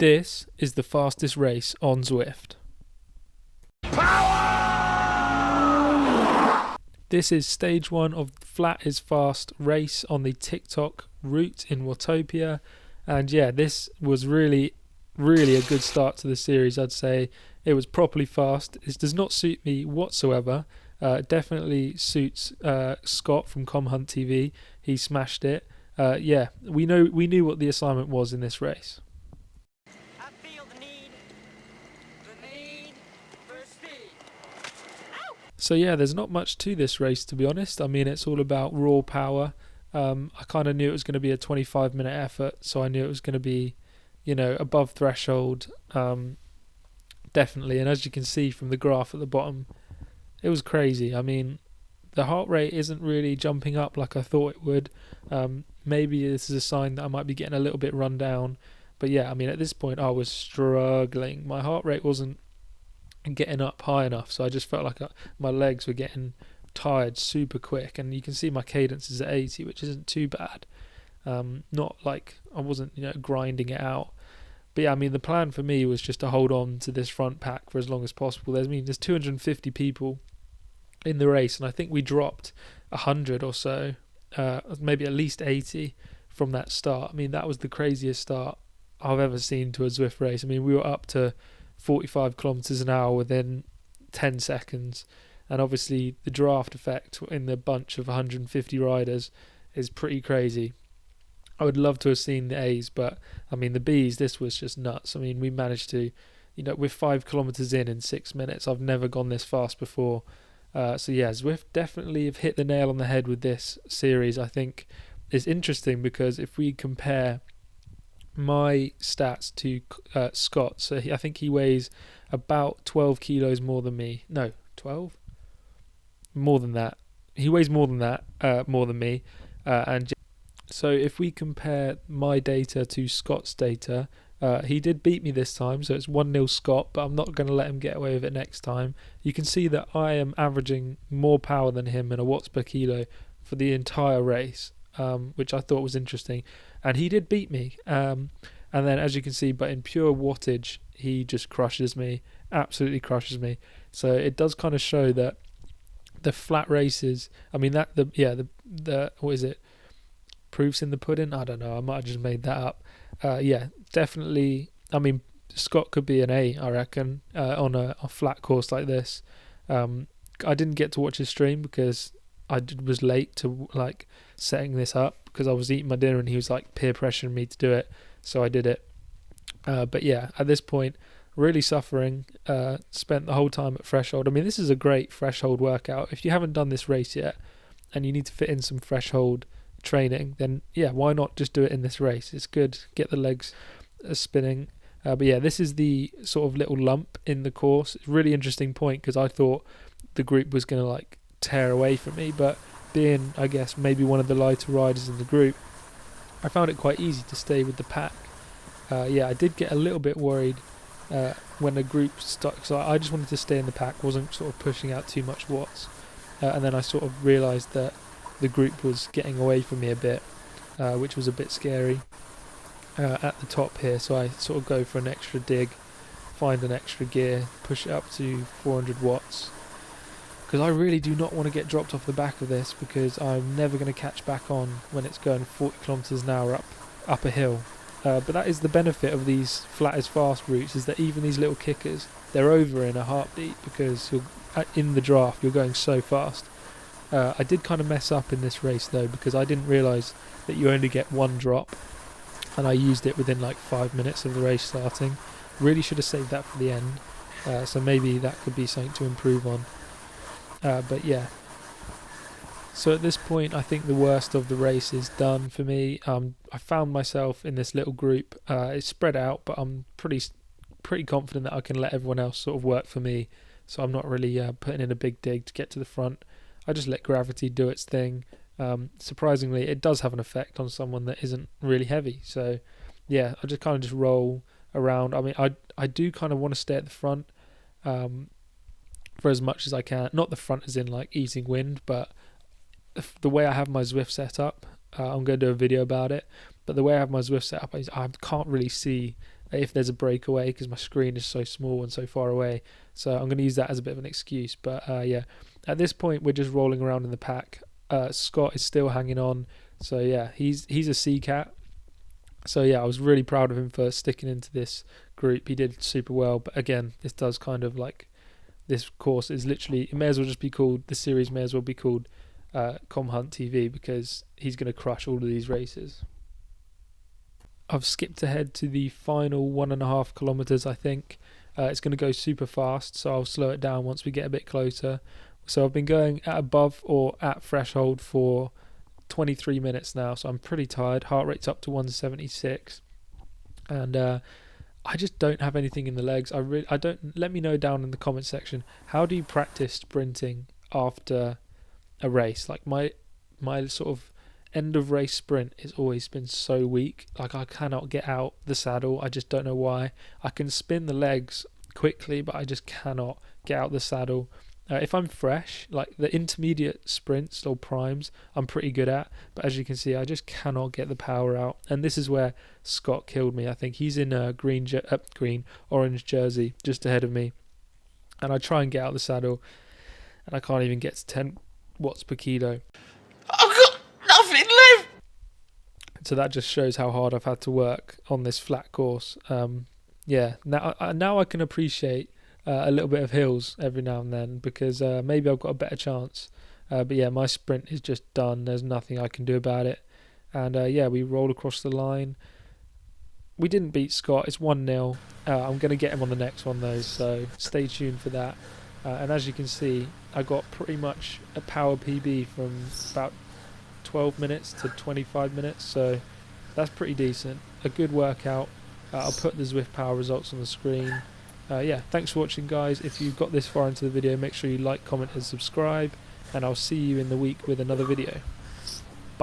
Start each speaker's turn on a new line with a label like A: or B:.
A: This is the fastest race on Zwift. This is stage 1 of Flat is Fast race on the TikTok route in Watopia. And yeah, this was really a good start to the series, I'd say. It was properly fast. This does not suit me whatsoever. It definitely suits Scott from ComHunt TV. He smashed it. Yeah, we knew what the assignment was in this race.
B: I feel the need for speed.
A: So yeah, there's not much to this race, to be honest. I mean, it's all about raw power. I kind of knew it was going to be a 25-minute effort, so I knew it was going to be, above threshold, definitely. And as you can see from the graph at the bottom, it was crazy. I mean, the heart rate isn't really jumping up like I thought it would. Maybe this is a sign that I might be getting a little bit run down. But yeah, I mean, at this point I was struggling. My heart rate wasn't getting up high enough, so I just felt like my legs were getting tired super quick. And you can see my cadence is at 80, which isn't too bad. Not like I wasn't grinding it out. But yeah, I mean, the plan for me was just to hold on to this front pack for as long as possible. There's 250 people in the race, and I think we dropped 100 or so, maybe at least 80 from that start. I mean, that was the craziest start I've ever seen to a Zwift race. I mean, we were up to 45 kilometers an hour within 10 seconds, and obviously the draft effect in the bunch of 150 riders is pretty crazy. I would love to have seen the A's, but I mean the B's, this was just nuts. I mean, we managed to, we're 5 kilometers in 6 minutes. I've never gone this fast before. So yeah, Zwift definitely have hit the nail on the head with this series. I think it's interesting because if we compare my stats to Scott, so I think he weighs about 12 kilos more than me. No, 12? More than that. He weighs more than that, more than me. And so if we compare my data to Scott's data, he did beat me this time, so it's 1-0 Scott, but I'm not going to let him get away with it next time. You can see that I am averaging more power than him in a watts per kilo for the entire race, which I thought was interesting. And he did beat me. And then, as you can see, but in pure wattage, he just crushes me, absolutely crushes me. So it does kind of show that the flat races, I mean, the what is it? Proofs in the pudding? I don't know. I might have just made that up. Yeah, definitely. I mean, Scott could be an A, I reckon, on a flat course like this. I didn't get to watch his stream because I was late to setting this up because I was eating my dinner and he was peer pressuring me to do it, so I did it. But yeah, at this point, really suffering. Spent the whole time at threshold. I mean, this is a great threshold workout. If you haven't done this race yet and you need to fit in some threshold training, then yeah, why not just do it in this race? It's good, get the legs spinning. But yeah, this is the sort of little lump in the course. It's a really interesting point because I thought the group was going to tear away from me, but being, I guess, maybe one of the lighter riders in the group, I found it quite easy to stay with the pack. Yeah, I did get a little bit worried when the group stuck, so I just wanted to stay in the pack, wasn't sort of pushing out too much watts, and then I sort of realised that the group was getting away from me a bit, which was a bit scary at the top here. So I sort of go for an extra dig, find an extra gear, push it up to 400 watts, because I really do not want to get dropped off the back of this, because I'm never going to catch back on when it's going 40 kilometers an hour up a hill. But that is the benefit of these flat is fast routes, is that even these little kickers, they're over in a heartbeat, because you're in the draft, you're going so fast. I did kind of mess up in this race though, because I didn't realise that you only get one drop, and I used it within 5 minutes of the race starting. Really should have saved that for the end, so maybe that could be something to improve on. But yeah, so at this point I think the worst of the race is done for me. I found myself in this little group. It's spread out, but I'm pretty confident that I can let everyone else sort of work for me, so I'm not really putting in a big dig to get to the front. I just let gravity do its thing. Surprisingly, it does have an effect on someone that isn't really heavy. So yeah, I just kind of just roll around. I mean, I do kind of want to stay at the front for as much as I can. Not the front as in easing wind, but the way I have my Zwift set up, I'm going to do a video about it, but the way I have my Zwift set up is I can't really see if there's a breakaway, because my screen is so small and so far away. So I'm going to use that as a bit of an excuse. But yeah, at this point we're just rolling around in the pack. Scott is still hanging on. So yeah, he's a C cat. So yeah, I was really proud of him for sticking into this group. He did super well. But again, this does kind of like, this course is literally, it may as well just be called, the series may as well be called Com Hunt TV, because he's going to crush all of these races. I've skipped ahead to the final 1.5 kilometers, I think. It's going to go super fast, so I'll slow it down once we get a bit closer. So I've been going at above or at threshold for 23 minutes now, so I'm pretty tired. Heart rate's up to 176, and I just don't have anything in the legs. I don't. Let me know down in the comment section, how do you practice sprinting after a race? Like my sort of end of race sprint has always been so weak. Like I cannot get out the saddle. I just don't know why. I can spin the legs quickly, but I just cannot get out the saddle. If I'm fresh, like the intermediate sprints or primes, I'm pretty good at. But as you can see, I just cannot get the power out. And this is where Scott killed me. I think he's in a orange jersey just ahead of me. And I try and get out the saddle, and I can't even get to 10 watts per kilo.
C: I've got nothing left.
A: So that just shows how hard I've had to work on this flat course. Yeah, now I can appreciate a little bit of hills every now and then, because maybe I've got a better chance. But yeah, my sprint is just done. There's nothing I can do about it. And yeah, we rolled across the line. We didn't beat Scott. It's 1-0. I'm going to get him on the next one though, so stay tuned for that. And as you can see, I got pretty much a power PB from about 12 minutes to 25 minutes, so that's pretty decent. A good workout. I'll put the Zwift power results on the screen. Yeah, thanks for watching, guys. If you got this far into the video, make sure you like, comment and subscribe, and I'll see you in the week with another video.